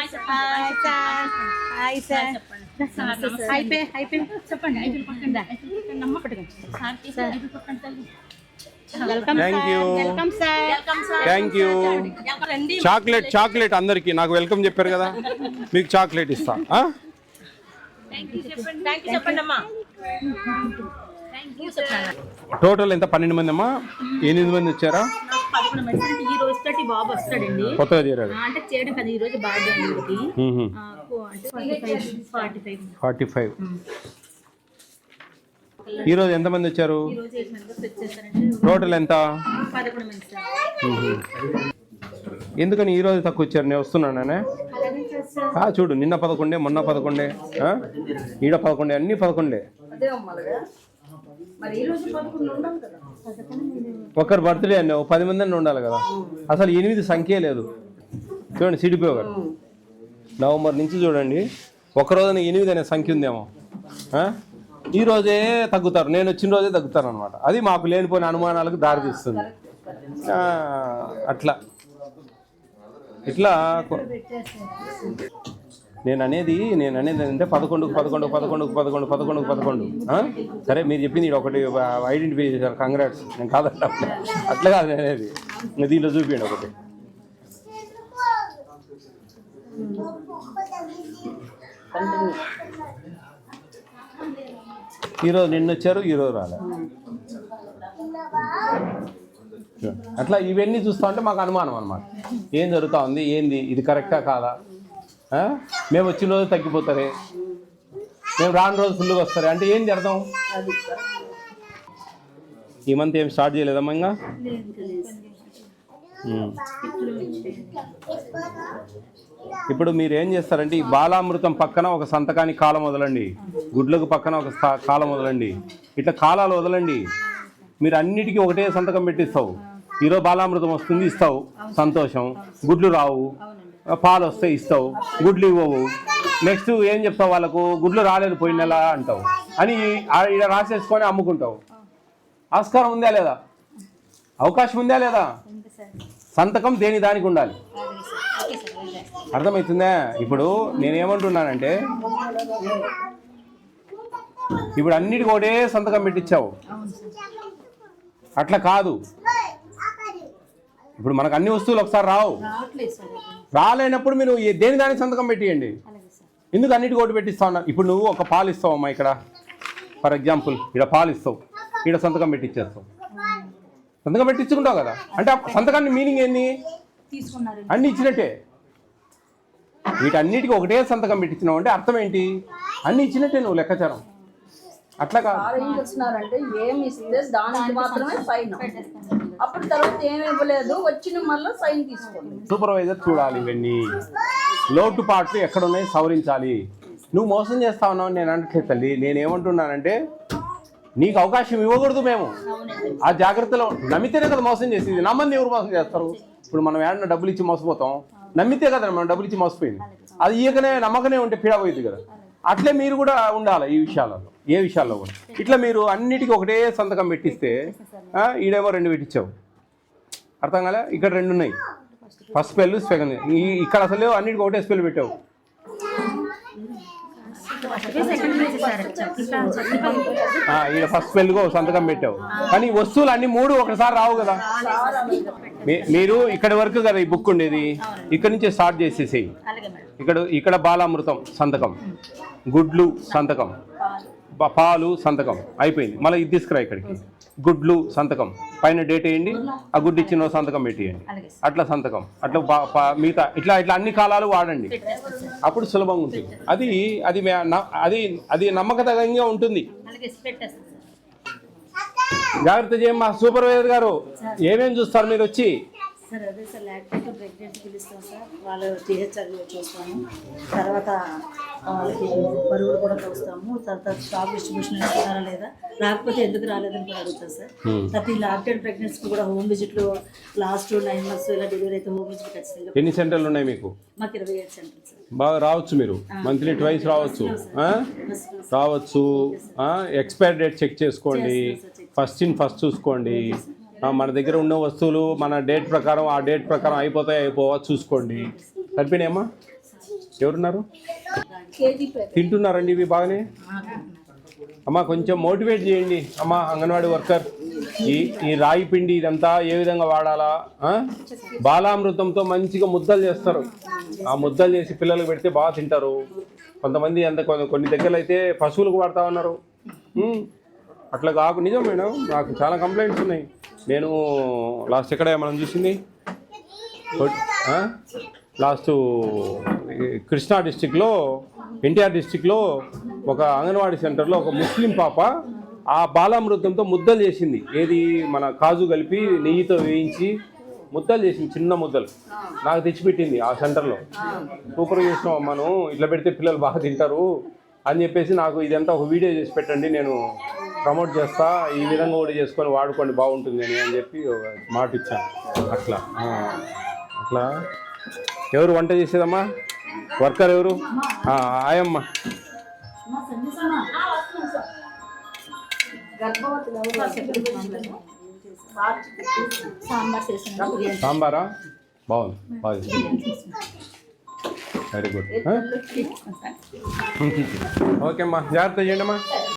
Hi sir. చెప్పండి. Welcome sir. Thank you. Chocolate అందరికి నాకు వెల్కమ్ చెప్పారు కదా, మీకు చాక్లెట్ ఇస్తా. టోటల్ ఎంత? 12 మంది అమ్మా. 8 మంది వచ్చారా? ఈ రోజు తోటి బాబు వస్తాడండి, కొత్తగా చేరాడు. అంటే చేయడం కదా, ఈ రోజు బర్త్డే అండి. 45. ఈ రోజు ఎంతమంది వచ్చారు? టోటల్ ఎంత? 11 మంది సార్. ఎందుకని ఈ రోజు తక్కువ వచ్చారు? నేను వస్తున్నానే. చూడు, నిన్న 11, మొన్న 11, ఈడ 11, అన్ని 11. ఒకరు బర్త్డే అన్న 10 మంది అని ఉండాలి కదా. అసలు 8 సంఖ్య లేదు. చూడండి సిడిపో గారు, నవంబర్ నుంచి చూడండి ఒక రోజున 8 అనే సంఖ్య ఉందేమో. ఈ రోజే తగ్గుతారు, నేను వచ్చిన రోజే తగ్గుతారు అనమాట. అది మాకు లేనిపోయిన అనుమానాలకు దారితీస్తుంది. ఇట్లా నేను అనేది అంటే 11. సరే, మీరు చెప్పింది ఒకటి ఐడెంటిఫై చేశారు, కంగ్రాట్స్. నేను కాదంట, అట్లా కాదు నేను అనేది. దీంట్లో చూపించండి ఒకటి. ఈరోజు నిన్న వచ్చారు, ఈరోజు రాలే. అట్లా ఇవన్నీ చూస్తూ ఉంటే మాకు అనుమానం అనమాట, ఏం జరుగుతూ ఉంది, ఏంది ఇది కరెక్టా కాదా. మేము వచ్చిన రోజు తగ్గిపోతారే, మేము రాని రోజు ఫుల్గా వస్తారే అంటే ఏంది అర్థం? ఈ మంత్ ఏం స్టార్ట్ చేయలేదమ్మా ఇంకా? ఇప్పుడు మీరు ఏం చేస్తారంటే, ఈ బాలామృతం పక్కన ఒక సంతకానికి కాలం వదలండి, గుడ్లకు పక్కన ఒక కాలం వదలండి, ఇట్లా కాలాలు వదలండి. మీరు అన్నిటికీ ఒకటే సంతకం పెట్టిస్తావు. ఈరోజు బాలామృతం వస్తుంది, ఇస్తావు, సంతోషం. గుడ్లు రావు, పాలు వస్తే ఇస్తావు, గుడ్లు ఇవ్వవు. నెక్స్ట్ ఏం చెప్తావు వాళ్ళకు? గుడ్లు రాలేదు పోయిన నెల అంటావు అని ఇలా రాసేసుకొని అమ్ముకుంటావు. ఆస్కారం ఉందా లేదా? అవకాశం ఉందా లేదా? సంతకం దేని దానికి ఉండాలి. అర్థమవుతుందా? ఇప్పుడు నేనేమంటున్నానంటే, ఇప్పుడు అన్నిటికీ ఒకటే సంతకం పెట్టించావు, అట్లా కాదు. ఇప్పుడు మనకు అన్ని వస్తువులు ఒకసారి రావు. రాలేనప్పుడు మీరు దేని దానికి సంతకం పెట్టియండి. ఎందుకు అన్నిటికీ ఒకటి పెట్టిస్తా ఉన్నా? ఇప్పుడు నువ్వు ఒక పాలు ఇస్తావమ్మా, ఇక్కడ ఫర్ ఎగ్జాంపుల్ ఇక్కడ పాలు ఇస్తావు, ఇక్కడ సంతకం పెట్టించేస్తావు. సంతకం పెట్టించుకుంటావు కదా, అంటే సంతకాన్ని మీనింగ్ ఏంది? అన్ని ఇచ్చినట్టే. వీటన్నిటికీ ఒకటే సంతకం పెట్టించినావు అంటే అర్థం ఏంటి? అన్ని ఇచ్చినట్టే నువ్వు లెక్కాచారం. అట్లా కాదు, ఏమి ఇస్తే దానికి మాత్రమే సైన్, అప్పుడు తర్వాత ఏమి ఇవ్వలేదు వచ్చిన మళ్ళీ సైన్ తీసుకోండి. సూపర్వైజర్ చూడాలి, ఇవన్నీ లోటుపాట్లు ఎక్కడున్నాయి సవరించాలి. నువ్వు మోసం చేస్తా ఉన్నావు నేను అనట్లేదు తల్లి. నేనేమంటున్నానంటే, నీకు అవకాశం ఇవ్వకూడదు. మేము ఆ జాగ్రత్తలో నమ్మితేనే కదా మోసం చేసేది. నమ్మంది ఎవరు మోసం చేస్తారు? ఇప్పుడు మనం ఏడన్నా డబ్బులు ఇచ్చి మోసపోతాం, నమ్మితే కదా మనం డబ్బులు ఇచ్చి మోసపోయింది. అది ఇయ్యకనే నమ్మకనే ఉంటే పీడ పోయింది కదా. అట్లే మీరు కూడా ఉండాలి ఈ విషయాలలో, ఏ విషయాల్లో కూడా. ఇట్లా మీరు అన్నిటికీ ఒకటే సంతకం పెట్టిస్తే, ఈడేమో 2 పెట్టించావు, అర్థం కాలే. ఇక్కడ 2 ఉన్నాయి, ఫస్ట్ స్పెల్ సెకండ్. ఇక్కడ అసలు అన్నిటికీ ఒకటే స్పెల్ పెట్టావు. ఈడ ఫస్ట్ స్పెల్గా సంతకం పెట్టావు, కానీ వస్తువులు అన్ని 3 ఒకసారి రావు కదా. మీరు ఇక్కడి వరకు కదా ఈ బుక్ ఉండేది, ఇక్కడ నుంచే స్టార్ట్ చేసేసేయి. ఇక్కడ బాలామృతం సంతకం, గుడ్లు సంతకం, పాలు సంతకం అయిపోయింది. మళ్ళీ ఇది తీసుకురా ఇక్కడికి, గుడ్లు సంతకం, పైన డేట్ వేయండి, ఆ గుడ్డు ఇచ్చిన సంతకం పెట్టేయండి. అట్లా సంతకం, అట్లా మిగతా ఇట్లా అన్ని కాలాలు వాడండి, అప్పుడు సులభంగా ఉంటుంది. అది అది అది నమ్మకతరంగా ఉంటుంది. జాగ్రత్త చేయమ్మా. సూపర్వైజర్ గారు ఏమేమి చూస్తారు మీరు వచ్చి? సార్ అదే సార్, లాక్టేటివ్ ప్రెగ్నెన్సీ పిలుస్తాం సార్, వాళ్ళు టీహెచ్ఆర్ చూస్తాము, తర్వాత వాళ్ళకి బరువులు కూడా చూస్తాము, తర్వాత స్టాక్ డిస్ట్రిబ్యూషన్ ఇస్తున్నారా లేదా, రాకపోతే ఎందుకు రాలేదని కూడా అడుగుతాం సార్. ప్రతి లాక్టేటివ్ ప్రెగ్నెన్సీకి కూడా హోమ్ విజిట్లు లాస్ట్ 9 months ఇలా డెలివరీ అయితే హోమ్ విజిట్ ఖచ్చితంగా. ఎన్ని సెంటర్లు ఉన్నాయి మీకు? మాకు 27 సెంటర్లు సార్. బాగా రావచ్చు, మీరు మంత్లీ ట్వైస్ రావచ్చు. ఎక్స్పైరీ డేట్ చెక్ చేసుకోండి, ఫస్ట్ ఇన్ ఫస్ట్ చూసుకోండి. మన దగ్గర ఉన్న వస్తువులు మన డేట్ ప్రకారం, ఆ డేట్ ప్రకారం అయిపోతాయి అయిపోవా చూసుకోండి. సరిపోయినాయమ్మా? ఎవరున్నారు? కేజీ ప్యాకెట్ తింటున్నారండి ఇవి బాగానే? అమ్మ కొంచెం మోటివేట్ చేయండి అమ్మ, అంగన్వాడీ వర్కర్. ఈ రాగి పిండి ఇదంతా ఏ విధంగా వాడాలా? బాలామృతంతో మంచిగా ముద్దలు చేస్తారు. ఆ ముద్దలు చేసి పిల్లలకు పెడితే బాగా తింటారు. కొంతమంది కొన్ని దగ్గరలో అయితే పశువులకు వాడుతూ ఉన్నారు. అట్లా కాకు నిజం మేడం, నాకు చాలా కంప్లైంట్స్ ఉన్నాయి. నేను లాస్ట్ ఎక్కడ మనం చూసింది లాస్ట్ కృష్ణా డిస్టిక్లో, ఎన్టీఆర్ డిస్టిక్లో ఒక అంగన్వాడీ సెంటర్లో ఒక ముస్లిం పాప ఆ బాలామృతంతో ముద్దలు చేసింది. ఏది మన కాజు కలిపి నెయ్యితో వేయించి ముద్దలు చేసింది, చిన్న ముద్దలు నాకు తెచ్చిపెట్టింది ఆ సెంటర్లో. సూపర్గా చేసినాం అమ్మాను, ఇట్లా పెడితే పిల్లలు బాగా తింటారు అని చెప్పేసి నాకు ఇదంతా ఒక వీడియో చేసి పెట్టండి, నేను ప్రమోట్ చేస్తా, ఈ విధంగా కూడా చేసుకొని వాడుకోండి బాగుంటుంది అని చెప్పి మాట ఇచ్చాను. అట్లా ఎవరు వంట చేసేదమ్మా? వర్కర్ ఎవరు? ఆయమ్మ. సాంబారా? బాగుంది, బాగుంది, వెరీ గుడ్. ఓకే అమ్మా, జాగ్రత్త చేయండి అమ్మా.